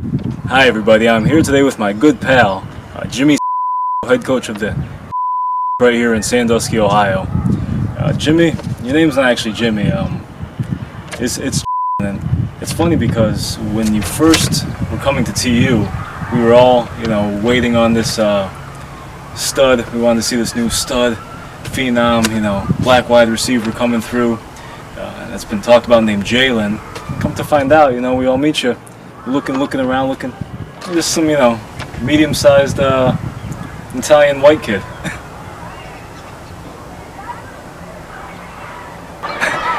Hi everybody, I'm here today with my good pal, Jimmy, head coach of the right here in Sandusky, Ohio. Jimmy, your name's not actually Jimmy. It's and it's funny because when you first were coming to TU, we were all waiting on this stud. We wanted to see this new stud, phenom, black wide receiver coming through. That's been talked about named Jalen. Come to find out, we all meet you. Looking around, just some, medium-sized Italian white kid.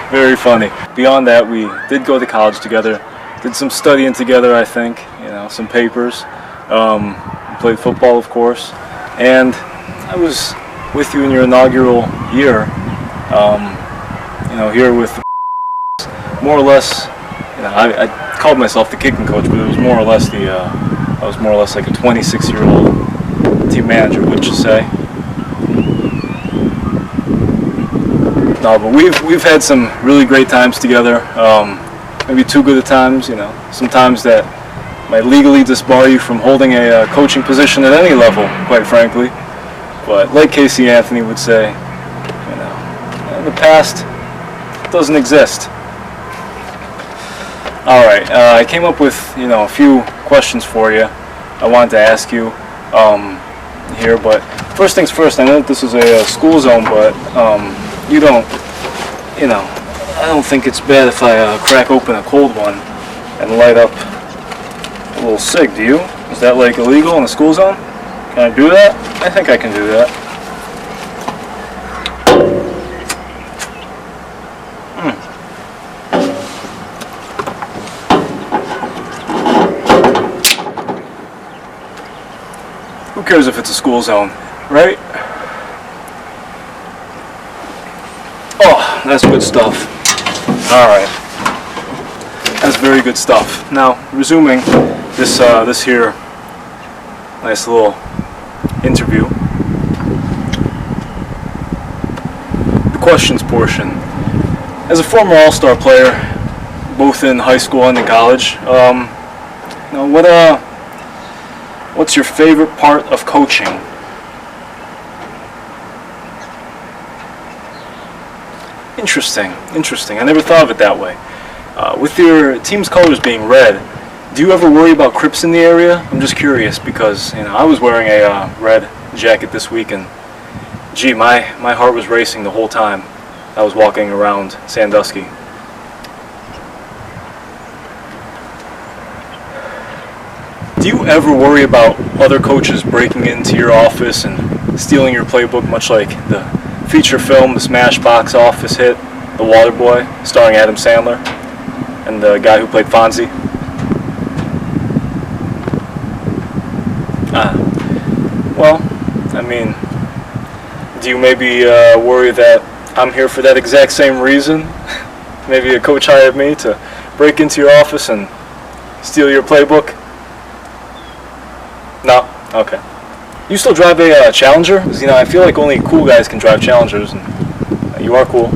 Very funny. Beyond that, we did go to college together, did some studying together, I think, some papers, played football, of course, and I was with you in your inaugural year, here with more or less, I called myself the kicking coach, but it was more or less I was more or less like a 26-year-old team manager, would you say? No, but we've had some really great times together. Maybe too good of times, some times that might legally disbar you from holding a coaching position at any level, quite frankly. But like Casey Anthony would say, the past doesn't exist. All right, I came up with a few questions for you. I wanted to ask you here, but first things first. I know that this is a school zone, but you don't, I don't think it's bad if I crack open a cold one and light up a little cig. Do you? Is that like illegal in a school zone? Can I do that? I think I can do that. Who cares if it's a school zone, right? Oh, that's good stuff. All right, that's very good stuff. Now, resuming this here nice little interview, the questions portion. As a former All-Star player, both in high school and in college, what's your favorite part of coaching? Interesting. I never thought of it that way. With your team's colors being red, do you ever worry about Crips in the area? I'm just curious because I was wearing a red jacket this week, and gee, my heart was racing the whole time I was walking around Sandusky. Do you ever worry about other coaches breaking into your office and stealing your playbook, much like the feature film, the smash box office hit, The Waterboy, starring Adam Sandler, and the guy who played Fonzie? Well, do you maybe worry that I'm here for that exact same reason? Maybe a coach hired me to break into your office and steal your playbook? No? Okay. You still drive a Challenger? Because, I feel like only cool guys can drive Challengers, and you are cool.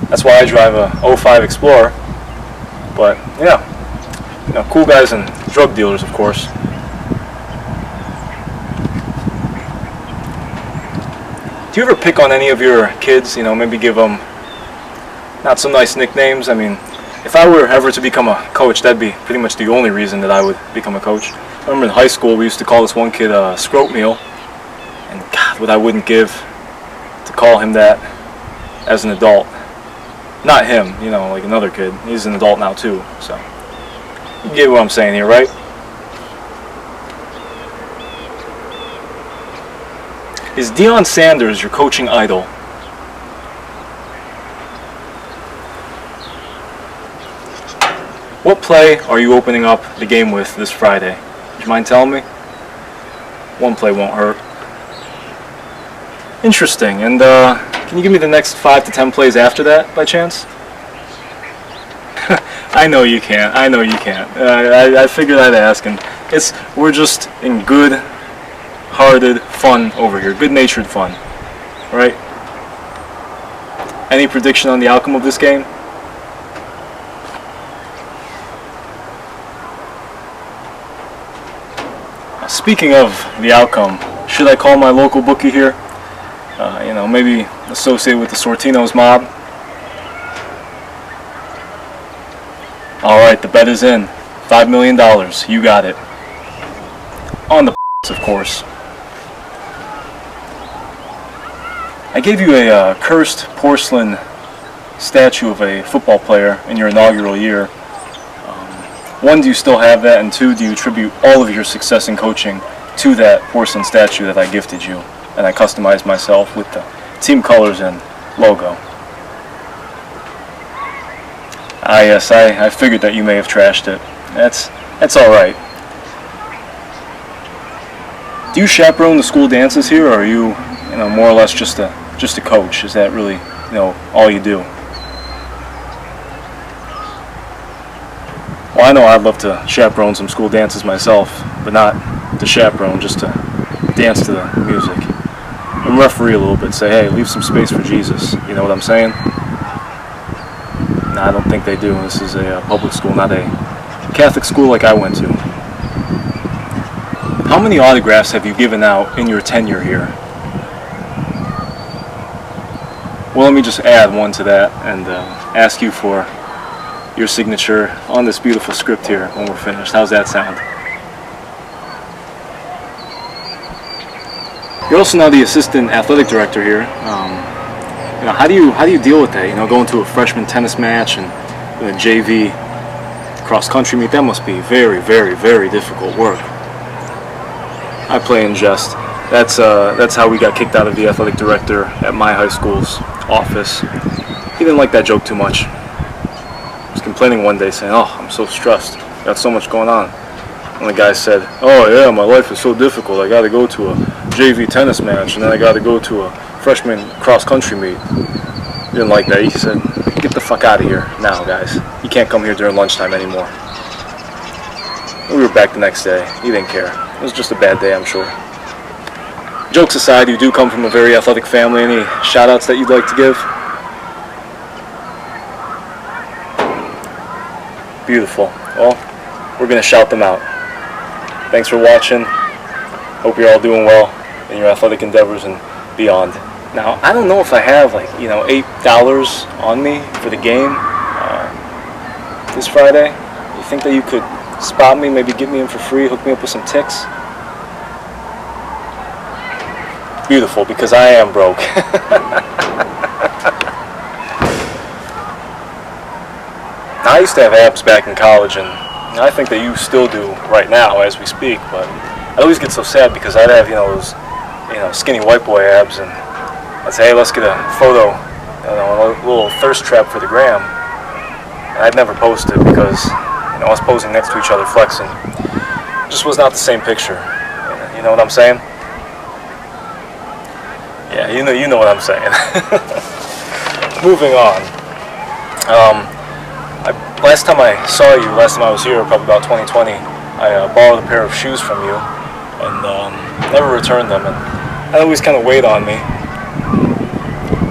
That's why I drive a '05 Explorer. But, cool guys and drug dealers, of course. Do you ever pick on any of your kids, maybe give them not so nice nicknames? If I were ever to become a coach, that'd be pretty much the only reason that I would become a coach. I remember in high school we used to call this one kid Scrote Meal, and God, what I wouldn't give to call him that as an adult. Not him, like another kid. He's an adult now too, so you get what I'm saying here, right? Is Deion Sanders your coaching idol? What play are you opening up the game with this Friday? Would you mind telling me? One play won't hurt. Interesting. And can you give me the next 5 to 10 plays after that, by chance? I know you can't. I figured I'd ask, and we're just in good-hearted fun over here, good-natured fun, right? Any prediction on the outcome of this game? speaking of the outcome, should I call my local bookie here? Maybe associated with the Sortino's mob? Alright, the bet is in. $5 million. You got it. On the of course. I gave you a cursed porcelain statue of a football player in your inaugural year. One, do you still have that? And two, do you attribute all of your success in coaching to that porcelain statue that I gifted you? And I customized myself with the team colors and logo. Yes, I figured that you may have trashed it. That's alright. Do you chaperone the school dances here, or are you, more or less just a coach? Is that really, all you do? Well, I know I'd love to chaperone some school dances myself, but not to chaperone, just to dance to the music. And referee a little bit, say, hey, leave some space for Jesus. You know what I'm saying? No, I don't think they do. This is a public school, not a Catholic school like I went to. How many autographs have you given out in your tenure here? Well, let me just add one to that and ask you for your signature on this beautiful script here when we're finished. How's that sound? You're also now the assistant athletic director here. How do you deal with that? Going to a freshman tennis match and a JV cross country meet. That must be very, very, very difficult work. I play in jest. That's how we got kicked out of the athletic director at my high school's office. He didn't like that joke too much. He was complaining one day, saying, "Oh, I'm so stressed. Got so much going on." And the guy said, "Oh yeah, my life is so difficult. I got to go to a JV tennis match, and then I got to go to a freshman cross country meet." He didn't like that. He said, "Get the fuck out of here now, guys. You can't come here during lunchtime anymore." And we were back the next day. He didn't care. It was just a bad day, I'm sure. Jokes aside, you do come from a very athletic family. Any shout-outs that you'd like to give? Beautiful. Well, we're going to shout them out. Thanks for watching. Hope you're all doing well in your athletic endeavors and beyond. Now, I don't know if I have $8 on me for the game this Friday. You think that you could spot me, maybe get me in for free, hook me up with some ticks? Beautiful, because I am broke. I used to have abs back in college, and I think that you still do right now as we speak, but I always get so sad because I'd have, those, skinny white boy abs, and I'd say, hey, let's get a photo, a little thirst trap for the gram. And I'd never post it because, us posing next to each other flexing just was not the same picture. You know what I'm saying? Yeah, you know what I'm saying. Moving on. Last time I saw you, last time I was here, probably about 2020, I borrowed a pair of shoes from you and never returned them. And that always kind of weighed on me.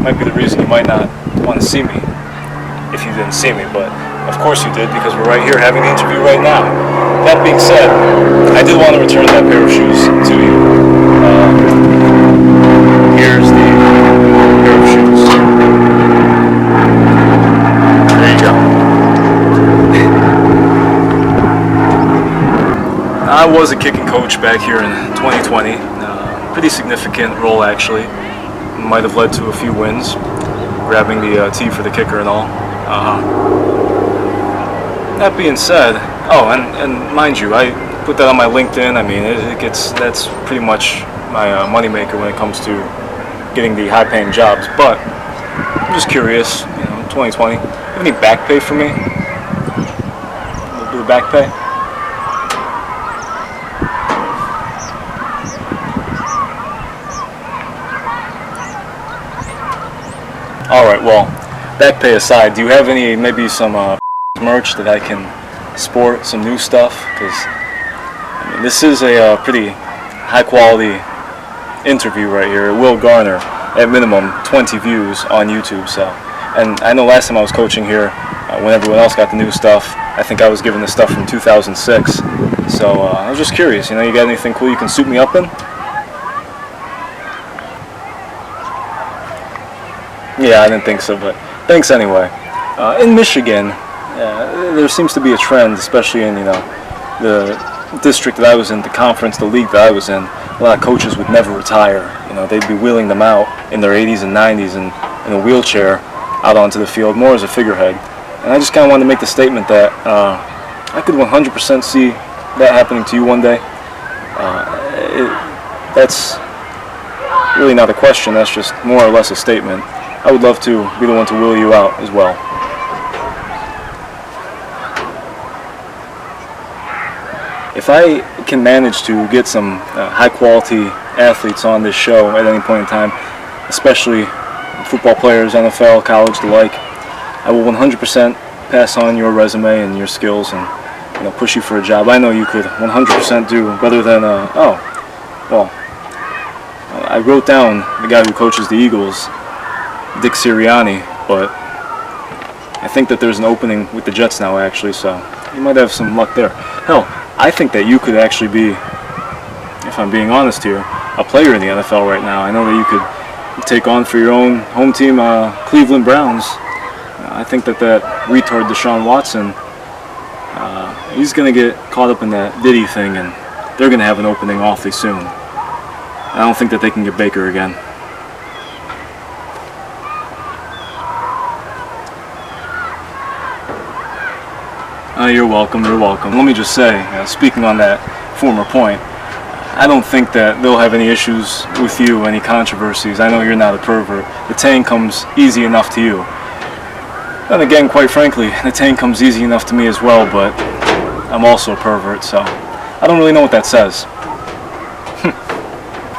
Might be the reason you might not want to see me if you didn't see me, but of course you did, because we're right here having the interview right now. That being said, I did want to return that pair of shoes to you. Here's the pair of shoes. There you go. I was a kicking coach back here in 2020. Pretty significant role, actually. Might have led to a few wins, grabbing the tee for the kicker and all. That being said, and mind you, I put that on my LinkedIn. I mean, that's pretty much my moneymaker when it comes to getting the high-paying jobs. But I'm just curious, 2020, have any back pay for me? A little bit of back pay? All right, well, back pay aside, do you have maybe some merch that I can sport, some new stuff? Because this is a pretty high quality interview right here. It will garner at minimum 20 views on YouTube. So, and I know last time I was coaching here, when everyone else got the new stuff. I think I was given the stuff from 2006. So I was just curious, you know, you got anything cool you can suit me up in? Yeah, I didn't think so, but thanks anyway. In Michigan, there seems to be a trend, especially in, you know, the district that I was in, the conference, the league that I was in. A lot of coaches would never retire. You know, they'd be wheeling them out in their 80s and 90s in a wheelchair out onto the field, more as a figurehead. And I just kind of wanted to make the statement that I could 100% see that happening to you one day. That's really not a question, that's just more or less a statement. I would love to be the one to wheel you out as well. If I can manage to get some high-quality athletes on this show at any point in time, especially football players, NFL, college, the like, I will 100% pass on your resume and your skills and, you know, push you for a job. I know you could 100% do better than, I wrote down the guy who coaches the Eagles, Dick Sirianni, but I think that there's an opening with the Jets now, actually, so you might have some luck there. Hell, I think that you could actually be, if I'm being honest here, a player in the NFL right now. I know that you could take on for your own home team, Cleveland Browns. I think that retard Deshaun Watson, he's going to get caught up in that Diddy thing, and they're going to have an opening awfully soon. I don't think that they can get Baker again. You're welcome, you're welcome. Let me just say, speaking on that former point, I don't think that they'll have any issues with you, any controversies. I know you're not a pervert. The tang comes easy enough to you. And again, quite frankly, the tang comes easy enough to me as well, but I'm also a pervert, so I don't really know what that says.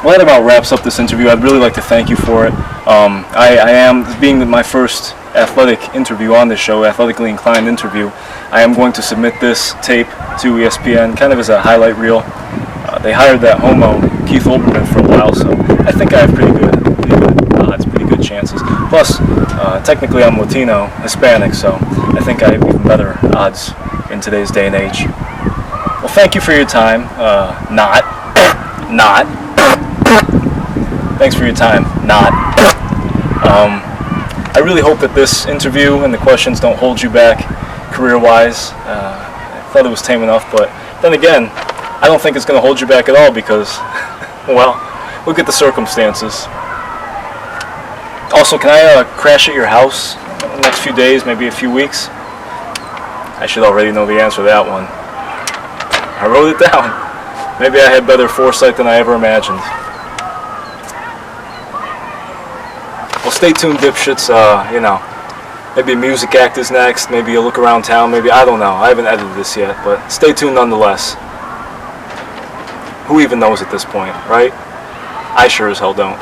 Well, that about wraps up this interview. I'd really like to thank you for it. I am, being my first athletic interview on this show, athletically inclined interview, I am going to submit this tape to ESPN, kind of as a highlight reel. They hired that homo, Keith Olbermann, for a while, so I think I have pretty good odds, pretty good chances. Plus, technically I'm Latino, Hispanic, so I think I have even better odds in today's day and age. Well, thank you for your time. Thanks for your time. I really hope that this interview and the questions don't hold you back career-wise. I thought it was tame enough, but then again, I don't think it's going to hold you back at all because, well, look at the circumstances. Also, can I crash at your house in the next few days, maybe a few weeks? I should already know the answer to that one. I wrote it down. Maybe I had better foresight than I ever imagined. Well, stay tuned, dipshits. You know, maybe a music act is next, maybe a look around town, maybe, I don't know. I haven't edited this yet, but stay tuned nonetheless. Who even knows at this point, right? I sure as hell don't.